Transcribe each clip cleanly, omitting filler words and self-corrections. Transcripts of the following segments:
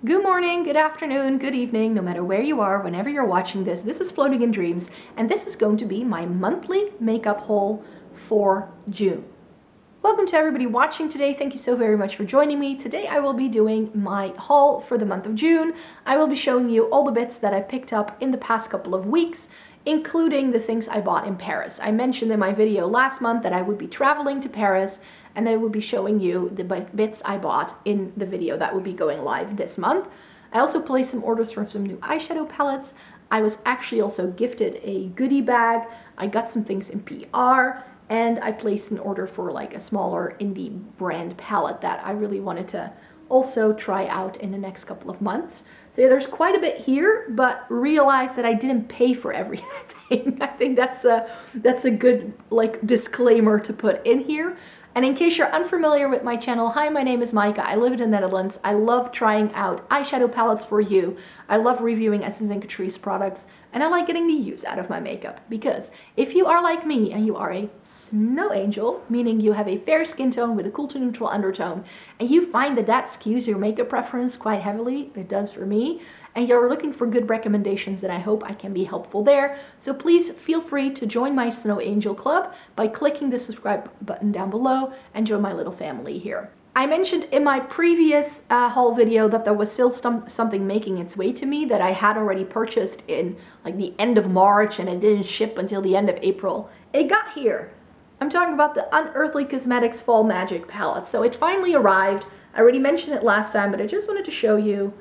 Good morning, good afternoon, good evening, no matter where you are, whenever you're watching this. This is Floating in Dreams, and this is going to be my monthly makeup haul for June. Welcome to everybody watching today. Thank you so very much for joining me. Today I will be doing my haul for the month of June. I will be showing you all the bits that I picked up in the past couple of weeks, including the things I bought in Paris. I mentioned in my video last month that I would be traveling to Paris, and I will be showing you the bits I bought in the video that will be going live this month. I also placed some orders for some new eyeshadow palettes. I was actually also gifted a goodie bag. I got some things in PR, and I placed an order for like a smaller indie brand palette that I really wanted to also try out in the next couple of months. So yeah, there's quite a bit here, but realize that I didn't pay for everything. I think that's a good like disclaimer to put in here. And in case you're unfamiliar with my channel, hi, my name is Maaike. I live in the Netherlands. I love trying out eyeshadow palettes for you. I love reviewing Essence and Catrice products, and I like getting the use out of my makeup. Because if you are like me and you are a snow angel, meaning you have a fair skin tone with a cool to neutral undertone, and you find that that skews your makeup preference quite heavily, it does for me, and you're looking for good recommendations, then I hope I can be helpful there. So please feel free to join my Snow Angel Club by clicking the subscribe button down below and join my little family here. I mentioned in my previous haul video that there was still something making its way to me that I had already purchased in like the end of March, and it didn't ship until the end of April. It got here. I'm talking about the Unearthly Cosmetics Fall Magic palette. So it finally arrived. I already mentioned it last time, but I just wanted to show you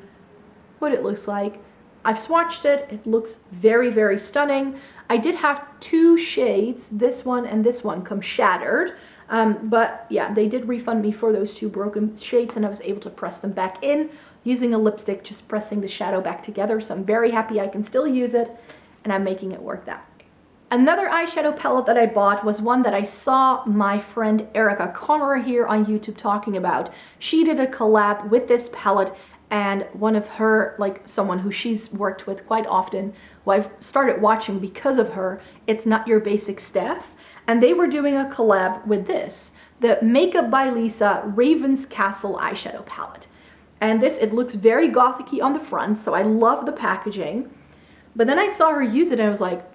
what it looks like. I've swatched it. It looks very, very stunning. I did have two shades, this one and this one, come shattered. But yeah, they did refund me for those two broken shades, and I was able to press them back in using a lipstick, just pressing the shadow back together. So I'm very happy I can still use it, and I'm making it work that way. Another eyeshadow palette that I bought was one that I saw my friend Erica Connor here on YouTube talking about. She did a collab with this palette, and one of her, like someone who she's worked with quite often, who I've started watching because of her, It's Not Your Basic Steph. And they were doing a collab with this, the Makeup by Lisa Raven's Castle eyeshadow palette. And this, it looks very gothic-y on the front, so I love the packaging. But then I saw her use it and I was like,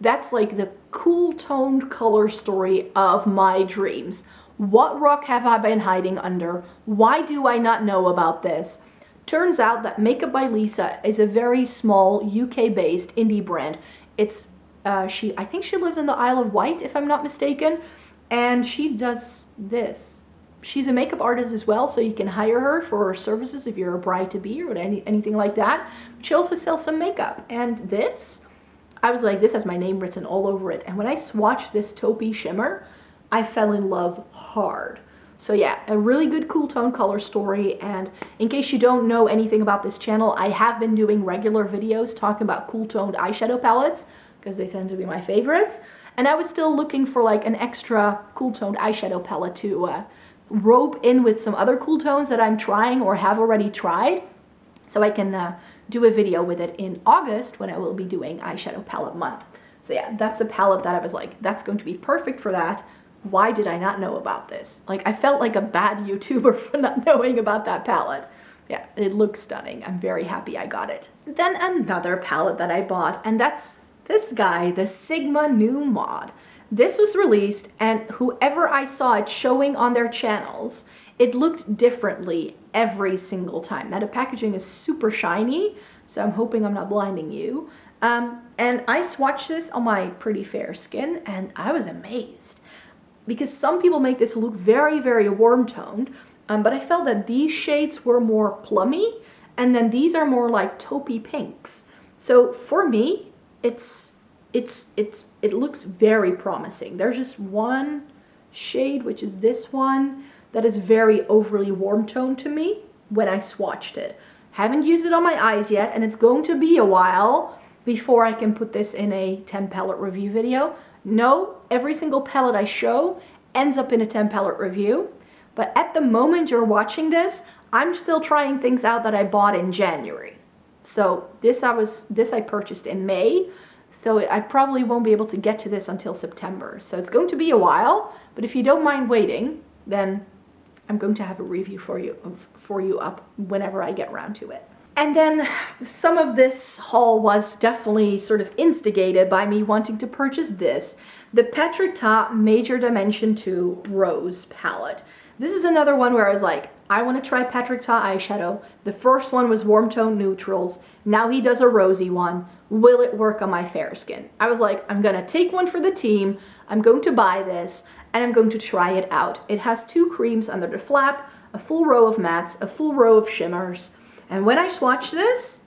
that's like the cool toned color story of my dreams. What rock have I been hiding under? Why do I not know about this? Turns out that Makeup by Lisa is a very small UK-based indie brand. It's I think she lives in the Isle of Wight, if I'm not mistaken, and she does this. She's a makeup artist as well, so you can hire her for her services if you're a bride-to-be or anything like that. She also sells some makeup, and this, I was like, this has my name written all over it. And when I swatched this taupey shimmer, I fell in love hard. So yeah, a really good cool tone color story. And in case you don't know anything about this channel, I have been doing regular videos talking about cool toned eyeshadow palettes, because they tend to be my favorites. And I was still looking for like an extra cool toned eyeshadow palette to rope in with some other cool tones that I'm trying or have already tried, so I can do a video with it in August when I will be doing eyeshadow palette month. So yeah, that's a palette that I was like, that's going to be perfect for that. Why did I not know about this? Like, I felt like a bad YouTuber for not knowing about that palette. Yeah, it looks stunning. I'm very happy I got it. Then another palette that I bought, and that's this guy, the Sigma New Mod. This was released, and whoever I saw it showing on their channels, it looked differently every single time. Now the packaging is super shiny, so I'm hoping I'm not blinding you. And I swatched this on my pretty fair skin, and I was amazed. Because some people make this look very, very warm toned, but I felt that these shades were more plummy, and then these are more like taupey pinks. So for me, it looks very promising. There's just one shade, which is this one, that is very overly warm toned to me when I swatched it. Haven't used it on my eyes yet, and it's going to be a while before I can put this in a 10 palette review video. No, every single palette I show ends up in a 10 palette review, but at the moment you're watching this, I'm still trying things out that I bought in January. So this I purchased in May, so I probably won't be able to get to this until September. So it's going to be a while, but if you don't mind waiting, then I'm going to have a review for you up whenever I get around to it. And then some of this haul was definitely sort of instigated by me wanting to purchase this, the Patrick Ta Major Dimension 2 Rose Palette. This is another one where I was like, I want to try Patrick Ta eyeshadow. The first one was warm tone neutrals. Now he does a rosy one. Will it work on my fair skin? I was like, I'm gonna take one for the team. I'm going to buy this and I'm going to try it out. It has 2 creams under the flap, a full row of mattes, a full row of shimmers. And when I swatched this,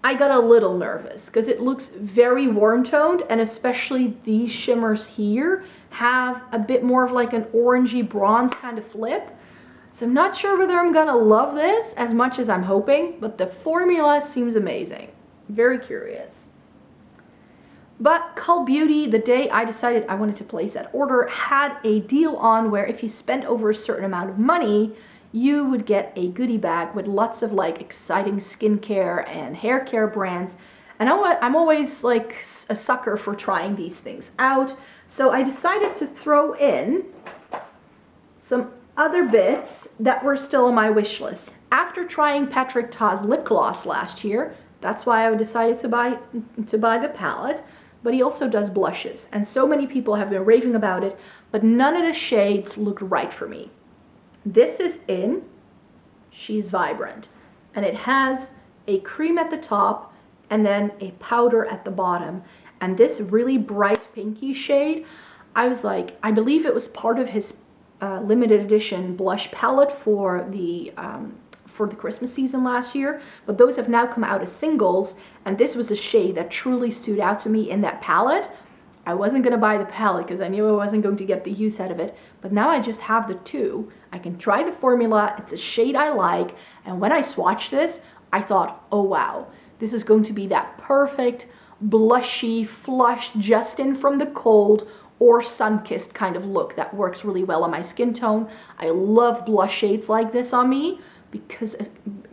I got a little nervous because it looks very warm toned, and especially these shimmers here have a bit more of like an orangey bronze kind of flip. So I'm not sure whether I'm gonna love this as much as I'm hoping, but the formula seems amazing. Very curious. But Cult Beauty, the day I decided I wanted to place that order, had a deal on where if you spent over a certain amount of money, you would get a goodie bag with lots of like exciting skincare and hair care brands. And I'm always like a sucker for trying these things out. So I decided to throw in some other bits that were still on my wish list. After trying Patrick Ta's lip gloss last year, that's why I decided to buy the palette. But he also does blushes, and so many people have been raving about it, but none of the shades looked right for me. This is in She's Vibrant, and it has a cream at the top and then a powder at the bottom. And this really bright pinky shade, I was like, I believe it was part of his limited edition blush palette for the Christmas season last year, but those have now come out as singles, and this was a shade that truly stood out to me in that palette. I wasn't going to buy the palette because I knew I wasn't going to get the use out of it, but now I just have the 2. I can try the formula, it's a shade I like, and when I swatched this, I thought, oh wow, this is going to be that perfect, blushy, flushed, just in from the cold, or sun-kissed kind of look that works really well on my skin tone. I love blush shades like this on me,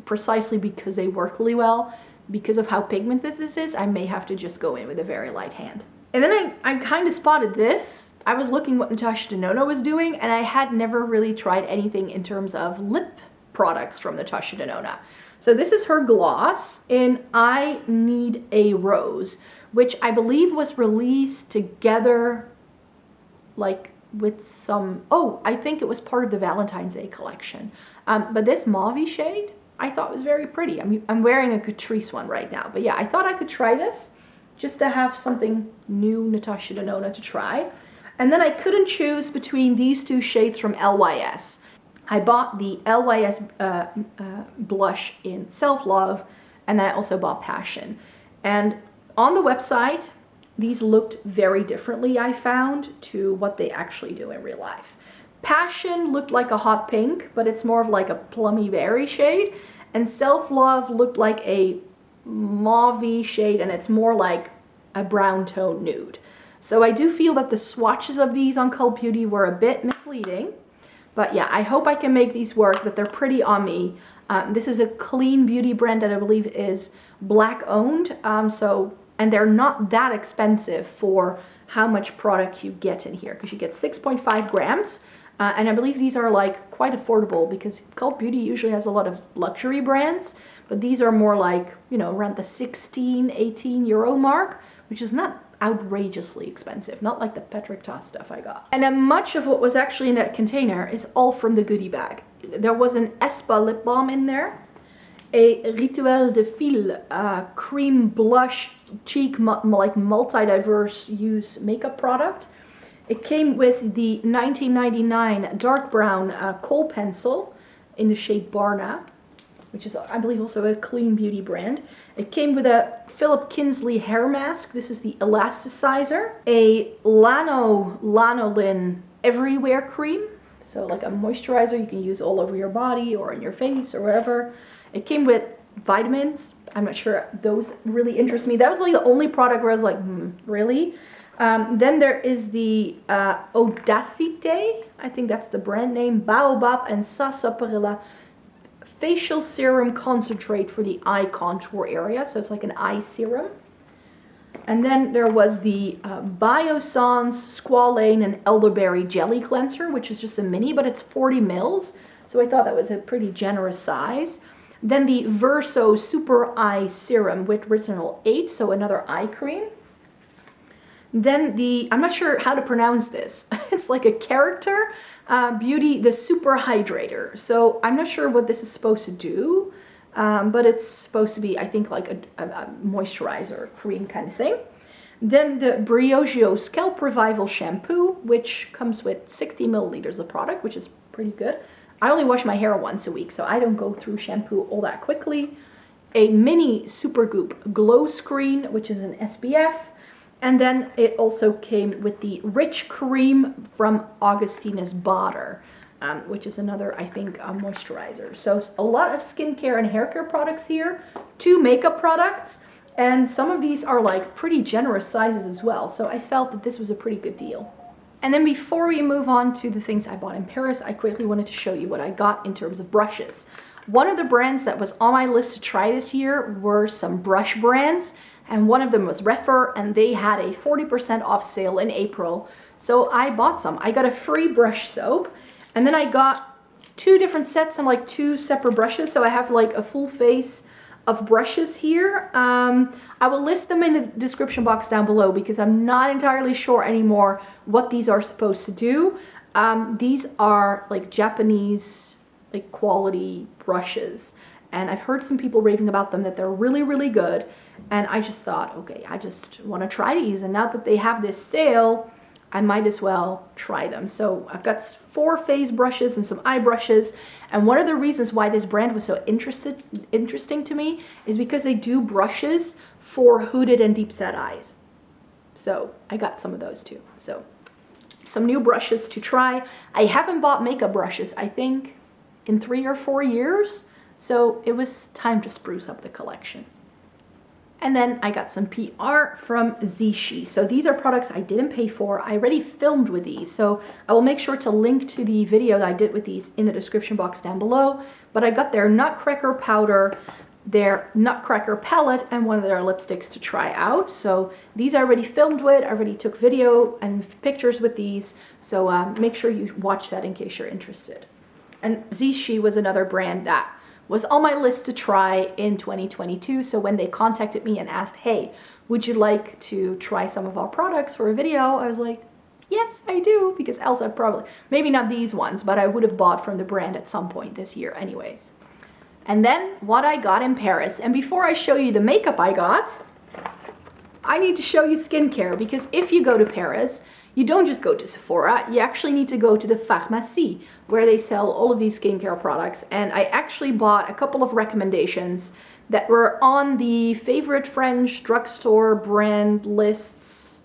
precisely because they work really well. Because of how pigmented this is, I may have to just go in with a very light hand. And then I kind of spotted this. I was looking what Natascha Denona was doing, and I had never really tried anything in terms of lip products from Natascha Denona. So this is her gloss in I Need a Rose, which I believe was released together like with some, oh, I think it was part of the Valentine's Day collection. But this mauve shade I thought was very pretty. I'm wearing a Catrice one right now, but yeah, I thought I could try this just to have something new Natascha Denona to try. And then I couldn't choose between these 2 shades from LYS. I bought the LYS blush in Self Love, and then I also bought Passion. And on the website, these looked very differently, I found, to what they actually do in real life. Passion looked like a hot pink, but it's more of like a plummy berry shade. And Self Love looked like a mauve shade, and it's more like a brown tone nude. So I do feel that the swatches of these on Cult Beauty were a bit misleading. But yeah, I hope I can make these work, but they're pretty on me. This is a clean beauty brand that I believe is Black owned. And they're not that expensive for how much product you get in here, because you get 6.5 grams. And I believe these are like quite affordable, because Cult Beauty usually has a lot of luxury brands, but these are more like, you know, around the 16, 18 euro mark, which is not outrageously expensive, not like the Patrick Ta stuff I got. And then much of what was actually in that container is all from the goodie bag. There was an Espa lip balm in there, a Rituel de Fil cream blush cheek like multi-diverse use makeup product. It came with the 1999 dark brown kohl pencil in the shade Barna, which is, I believe, also a clean beauty brand. It came with a Philip Kinsley hair mask. This is the elasticizer. A lanolin everywhere cream. So like a moisturizer you can use all over your body or in your face or wherever. It came with vitamins. I'm not sure those really interest me. That was like the only product where I was like, really? Then there is the Audacité, I think that's the brand name, Baobab and Sarsaparilla facial serum concentrate for the eye contour area. So it's like an eye serum. And then there was the Biossance Squalane and Elderberry Jelly Cleanser, which is just a mini, but it's 40 mils. So I thought that was a pretty generous size. Then the Verso Super Eye Serum with Retinol 8, so another eye cream. Then the, I'm not sure how to pronounce this. It's like a character beauty, the Super Hydrator. So I'm not sure what this is supposed to do, but it's supposed to be, I think, like a moisturizer cream kind of thing. Then the Briogeo Scalp Revival Shampoo, which comes with 60 milliliters of product, which is pretty good. I only wash my hair once a week, so I don't go through shampoo all that quickly. A mini Supergoop Glow Screen, which is an SPF. And then it also came with the Rich Cream from Augustina's Butter, which is another, I think, moisturizer. So a lot of skincare and hair care products here, 2 makeup products, and some of these are like pretty generous sizes as well. So I felt that this was a pretty good deal. And then before we move on to the things I bought in Paris, I quickly wanted to show you what I got in terms of brushes. One of the brands that was on my list to try this year were some brush brands, and one of them was Refer, and they had a 40% off sale in April. So I bought some. I got a free brush soap, and then I got 2 different sets and like 2 separate brushes. So I have like a full face of brushes here. I will list them in the description box down below because I'm not entirely sure anymore what these are supposed to do. These are like Japanese like quality brushes, and I've heard some people raving about them, that they're really, really good. And I just thought, okay, I just want to try these, and now that they have this sale, I might as well try them. So I've got 4 face brushes and some eye brushes. And one of the reasons why this brand was so interesting to me is because they do brushes for hooded and deep set eyes. So I got some of those too. So some new brushes to try. I haven't bought makeup brushes, I think, in 3 or 4 years. So it was time to spruce up the collection. And then I got some PR from ZEESEA. So these are products I didn't pay for. I already filmed with these, so I will make sure to link to the video that I did with these in the description box down below. But I got their Nutcracker powder, their Nutcracker palette, and one of their lipsticks to try out. So these I already filmed with. I already took video and pictures with these. So make sure you watch that in case you're interested. And ZEESEA was another brand that was on my list to try in 2022. So when they contacted me and asked, hey, would you like to try some of our products for a video? I was like, yes, I do, because else I probably, maybe not these ones, but I would have bought from the brand at some point this year anyways. And then what I got in Paris. And before I show you the makeup I got, I need to show you skincare, because if you go to Paris, you don't just go to Sephora, you actually need to go to the pharmacie, where they sell all of these skincare products. And I actually bought a couple of recommendations that were on the favorite French drugstore brand lists,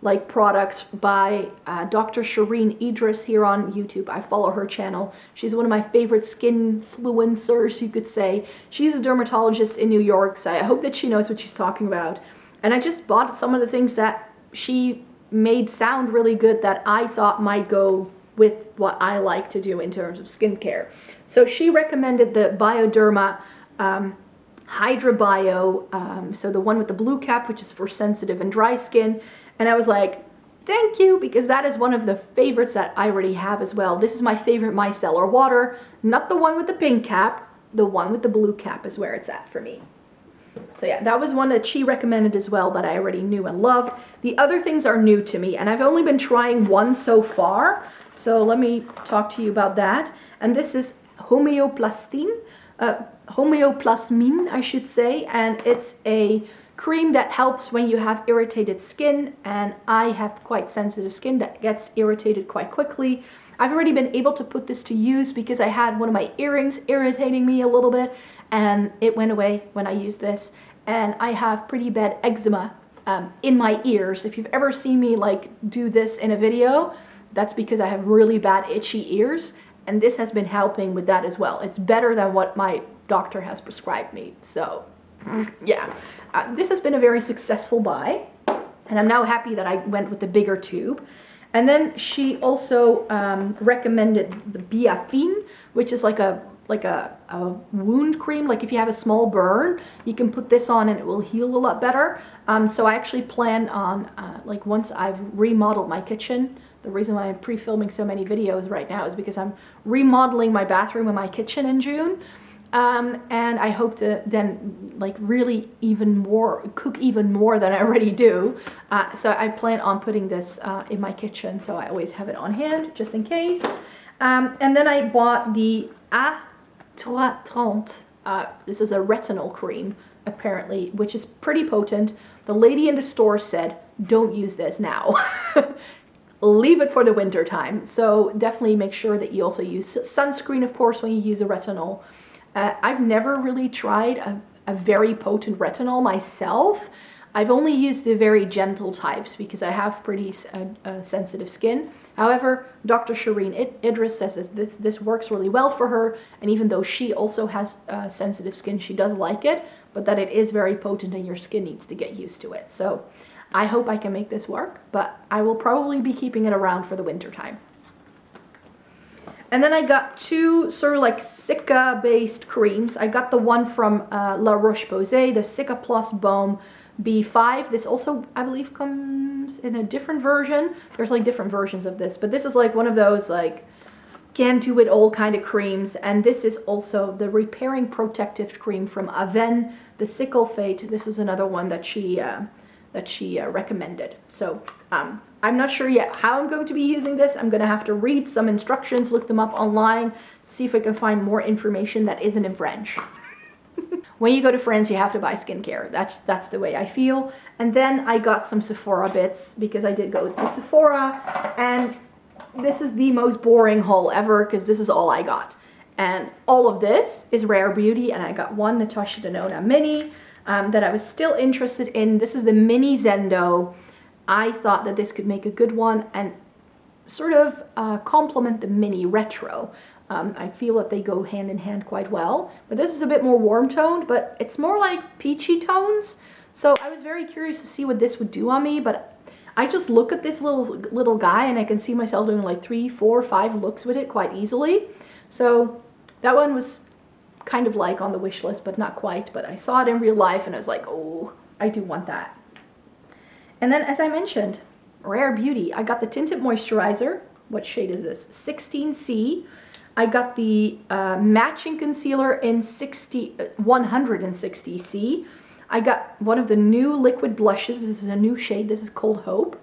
like products by Dr. Shireen Idris here on YouTube. I follow her channel. She's one of my favorite skinfluencers, you could say. She's a dermatologist in New York, so I hope that she knows what she's talking about. And I just bought some of the things that she made sound really good that I thought might go with what I like to do in terms of skincare. So she recommended the Bioderma Hydra Bio, so the one with the blue cap, which is for sensitive and dry skin. And I was like, thank you, because that is one of the favorites that I already have as well. This is my favorite micellar water, not the one with the pink cap, the one with the blue cap is where it's at for me. So yeah, that was one that she recommended as well that I already knew and loved. The other things are new to me, and I've only been trying one so far. So let me talk to you about that. And this is homeoplasmine, I should say. And it's a cream that helps when you have irritated skin. And I have quite sensitive skin that gets irritated quite quickly. I've already been able to put this to use because I had one of my earrings irritating me a little bit, and it went away when I used this. And I have pretty bad eczema in my ears. If you've ever seen me like do this in a video, that's because I have really bad itchy ears, and this has been helping with that as well. It's better than what my doctor has prescribed me. So yeah, this has been a very successful buy, and I'm now happy that I went with the bigger tube. And then she also recommended the Biafine, which is like a a wound cream. Like if you have a small burn, you can put this on and it will heal a lot better. So I actually plan on, like once I've remodeled my kitchen, the reason why I'm pre-filming so many videos right now is because I'm remodeling my bathroom and my kitchen in June. And I hope to then like really cook even more than I already do. So I plan on putting this in my kitchen, so I always have it on hand just in case. And then I bought the Étoile. This is a retinol cream apparently, which is pretty potent. The lady in the store said, don't use this now. Leave it for the winter time. So definitely make sure that you also use sunscreen, of course, when you use a retinol. I've never really tried a very potent retinol myself. I've only used the very gentle types because I have pretty sensitive skin. However, Dr. Shireen Idris says this works really well for her, and even though she also has sensitive skin, she does like it, but that it is very potent and your skin needs to get used to it. So I hope I can make this work, but I will probably be keeping it around for the winter time. And then I got two sort of like Cica based creams. I got the one from La Roche-Posay, the Cica Plus Baume B5. This also, I believe, comes in a different version. There's like different versions of this, but this is like one of those like can do it all kind of creams. And this is also the Repairing Protective Cream from Aven, the Sickle Fate. This was another one that she recommended. So I'm not sure yet how I'm going to be using this. I'm going to have to read some instructions, look them up online, see if I can find more information that isn't in French. When you go to France, you have to buy skincare. That's the way I feel. And then I got some Sephora bits because I did go to Sephora, and this is the most boring haul ever because this is all I got. And all of this is Rare Beauty, and I got one Natascha Denona mini that I was still interested in. This is the mini Zendo. I thought that this could make a good one and sort of complement the mini retro. I feel that they go hand in hand quite well, but this is a bit more warm toned, but it's more like peachy tones. So I was very curious to see what this would do on me, but I just look at this little guy and I can see myself doing like 3, 4, 5 looks with it quite easily. So that one was kind of like on the wish list, but not quite. But I saw it in real life and I was like, oh, I do want that. And then, as I mentioned, Rare Beauty. I got the tinted moisturizer. What shade is this? 16C. I got the matching concealer in 160C. I got one of the new liquid blushes. This is a new shade. This is Cold Hope,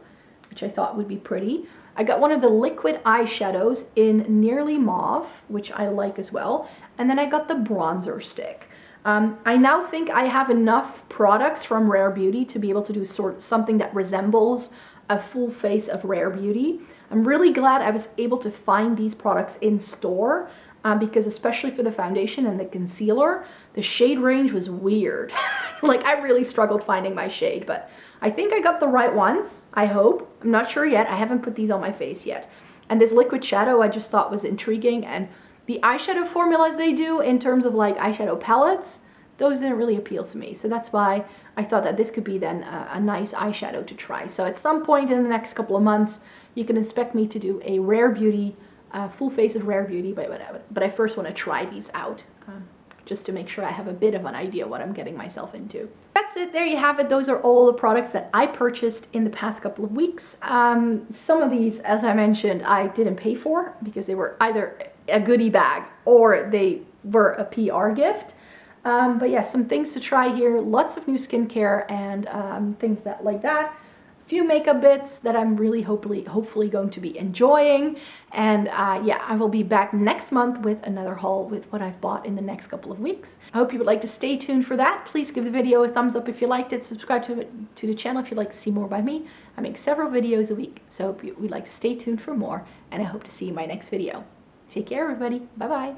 which I thought would be pretty. I got one of the liquid eyeshadows in Nearly Mauve, which I like as well. And then I got the bronzer stick. I now think I have enough products from Rare Beauty to be able to do something that resembles a full face of Rare Beauty. I'm really glad I was able to find these products in store because especially for the foundation and the concealer, the shade range was weird. Like I really struggled finding my shade, but I think I got the right ones, I hope. I'm not sure yet. I haven't put these on my face yet. And this liquid shadow I just thought was intriguing, and the eyeshadow formulas they do in terms of like eyeshadow palettes, those didn't really appeal to me. So that's why I thought that this could be then a nice eyeshadow to try. So at some point in the next couple of months, you can expect me to do a Rare Beauty, full face of Rare Beauty, but I first want to try these out just to make sure I have a bit of an idea what I'm getting myself into. That's it. There you have it. Those are all the products that I purchased in the past couple of weeks. Some of these, as I mentioned, I didn't pay for because they were either a goodie bag or they were a PR gift. But yeah, some things to try here. Lots of new skincare and things like that. A few makeup bits that I'm really hopefully going to be enjoying. And yeah, I will be back next month with another haul with what I've bought in the next couple of weeks. I hope you would like to stay tuned for that. Please give the video a thumbs up if you liked it. Subscribe to the channel if you'd like to see more by me. I make several videos a week, so I hope you'd like to stay tuned for more. And I hope to see you in my next video. Take care, everybody. Bye-bye.